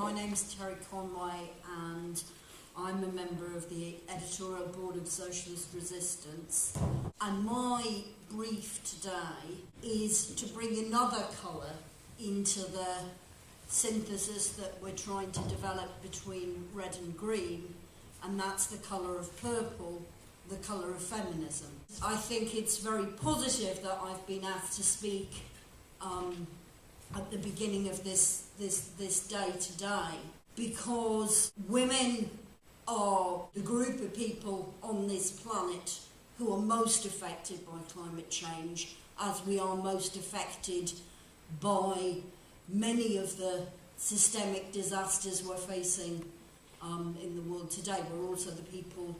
My name's Terry Conway and I'm a member of the Editorial Board of Socialist Resistance. And my brief today is to bring another colour into the synthesis that we're trying to develop between red and green, and that's the colour of purple, the colour of feminism. I think it's very positive that I've been asked to speak at the beginning of this day today, because women are the group of people on this planet who are most affected by climate change, as we are most affected by many of the systemic disasters we're facing in the world today. We're also the people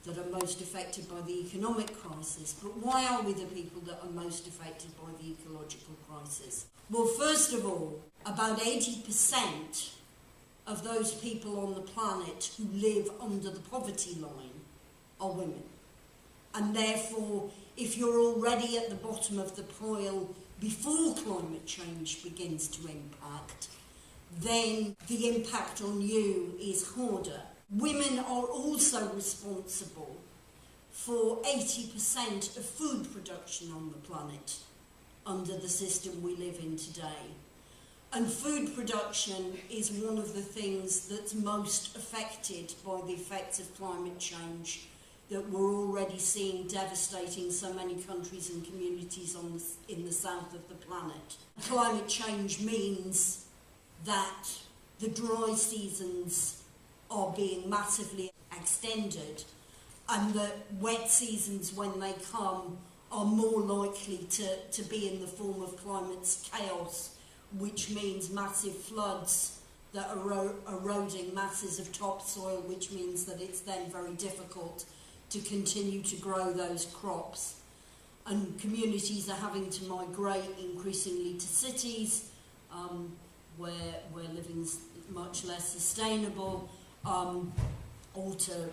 that are most affected by the economic crisis. But why are we the people that are most affected by the ecological crisis? Well, first of all, about 80% of those people on the planet who live under the poverty line are women. And therefore, if you're already at the bottom of the pile before climate change begins to impact, then the impact on you is harder. Women are also responsible for 80% of food production on the planet under the system we live in today. And food production is one of the things that's most affected by the effects of climate change that we're already seeing devastating so many countries and communities in the south of the planet. Climate change means that the dry seasons are being massively extended, and that wet seasons, when they come, are more likely to be in the form of climate chaos, which means massive floods that are eroding masses of topsoil, which means that it's then very difficult to continue to grow those crops. And communities are having to migrate increasingly to cities, where living's much less sustainable, or to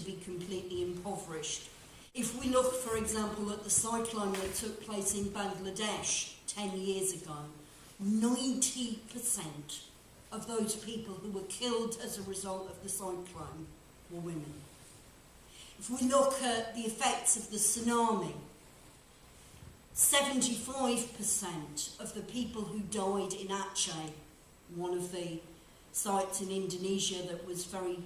be completely impoverished. If we look, for example, at the cyclone that took place in Bangladesh 10 years ago, 90% of those people who were killed as a result of the cyclone were women. If we look at the effects of the tsunami, 75% of the people who died in Aceh, one of the sites in Indonesia that was very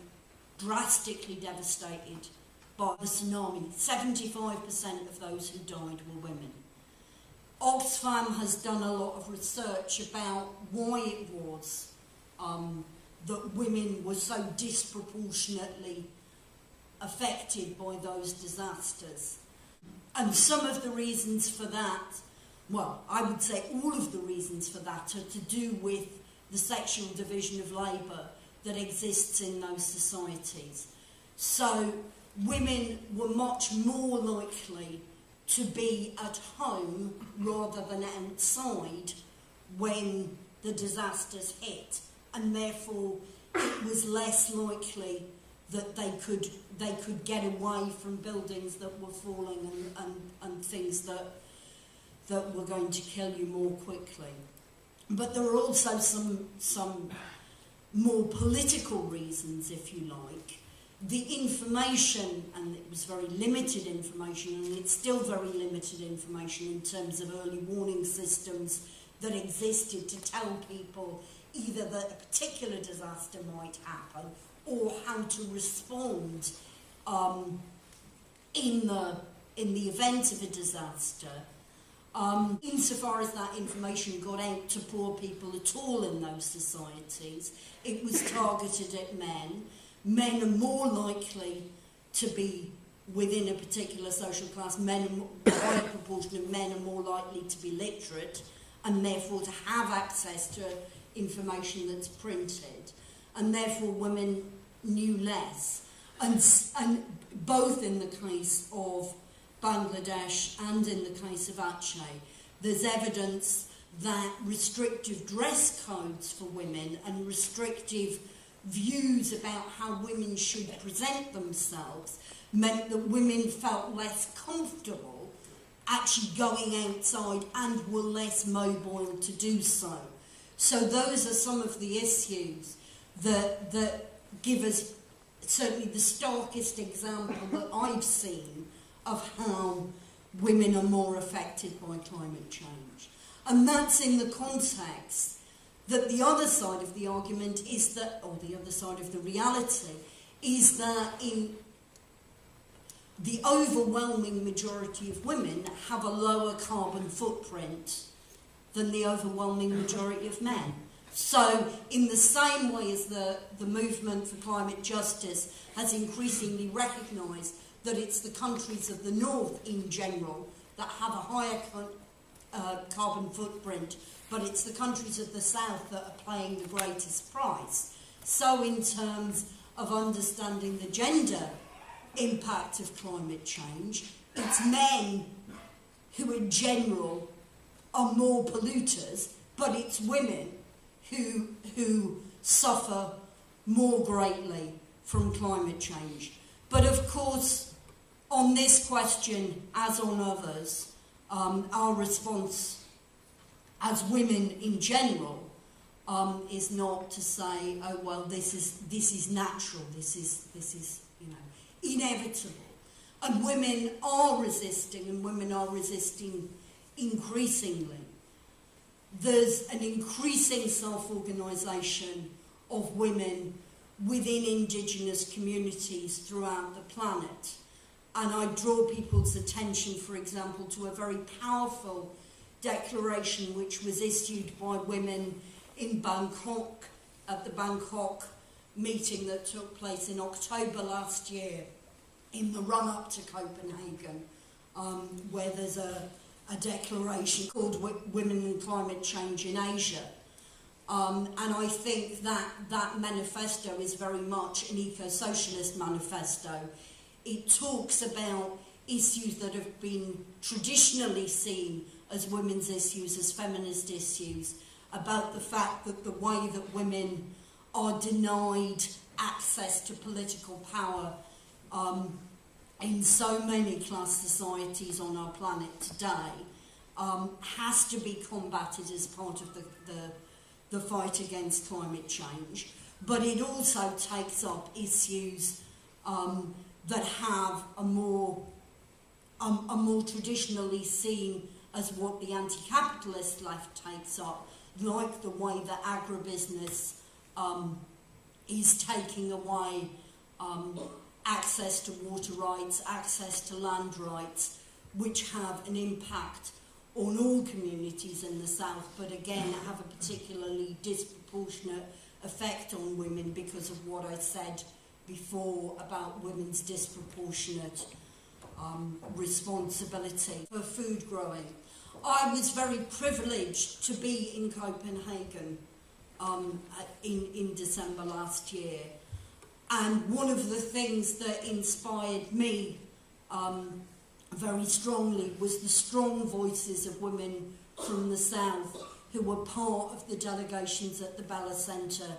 drastically devastated by the tsunami, 75% of those who died were women. Oxfam has done a lot of research about why it was that women were so disproportionately affected by those disasters. And some of the reasons for that, well, I would say all of the reasons for that are to do with the sexual division of labour that exists in those societies. So women were much more likely to be at home rather than outside when the disasters hit, and therefore it was less likely that they could get away from buildings that were falling and things that were going to kill you more quickly. But there are also some more political reasons, if you like. The information, and it was very limited information, and it's still very limited information in terms of early warning systems that existed to tell people either that a particular disaster might happen or how to respond in the event of a disaster. Insofar as that information got out to poor people at all in those societies, it was targeted at men. Men are more likely to be within a particular social class. A higher proportion of men are more likely to be literate, and therefore to have access to information that's printed, and therefore women knew less. And both in the case of Bangladesh and in the case of Aceh, there's evidence that restrictive dress codes for women and restrictive views about how women should present themselves meant that women felt less comfortable actually going outside and were less mobile to do so. So those are some of the issues that give us certainly the starkest example that I've seen of how women are more affected by climate change. And that's in the context that the other side of the argument is that, or the other side of the reality, is that in the overwhelming majority of women have a lower carbon footprint than the overwhelming majority of men. So in the same way as the movement for climate justice has increasingly recognised that it's the countries of the north in general that have a higher carbon footprint, but it's the countries of the south that are paying the greatest price. So in terms of understanding the gender impact of climate change, it's men who in general are more polluters, but it's women who suffer more greatly from climate change. But of course, on this question, as on others, our response as women in general is not to say, oh well, this is natural, this is inevitable. And women are resisting, and women are resisting increasingly. There's an increasing self-organisation of women within indigenous communities throughout the planet. And I draw people's attention, for example, to a very powerful declaration which was issued by women in Bangkok at the Bangkok meeting that took place in October last year in the run-up to Copenhagen, where there's a declaration called Women and Climate Change in Asia. And I think that manifesto is very much an eco-socialist manifesto. It talks about issues that have been traditionally seen as women's issues, as feminist issues, about the fact that the way that women are denied access to political power in so many class societies on our planet today has to be combated as part of the fight against climate change. But it also takes up issues that have a more traditionally seen as what the anti-capitalist left takes up, like the way that agribusiness is taking away access to water rights, access to land rights, which have an impact on all communities in the south, but again have a particularly disproportionate effect on women because of what I said before about women's disproportionate responsibility for food growing. I was very privileged to be in Copenhagen in December last year, and one of the things that inspired me very strongly was the strong voices of women from the south who were part of the delegations at the Bella Centre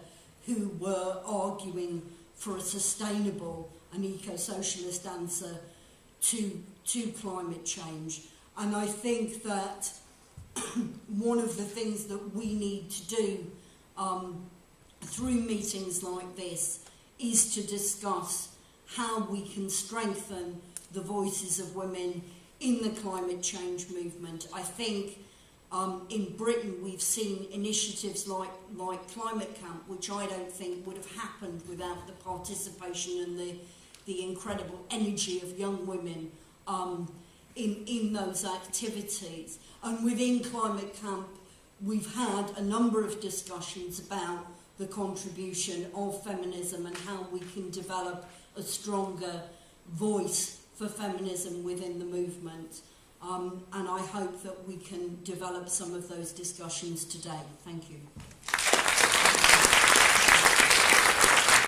who were arguing for a sustainable and eco-socialist answer to climate change. And I think that one of the things that we need to do through meetings like this is to discuss how we can strengthen the voices of women in the climate change movement. I think in Britain we've seen initiatives like Climate Camp, which I don't think would have happened without the participation and the incredible energy of young women in those activities. And within Climate Camp we've had a number of discussions about the contribution of feminism and how we can develop a stronger voice for feminism within the movement. And I hope that we can develop some of those discussions today. Thank you.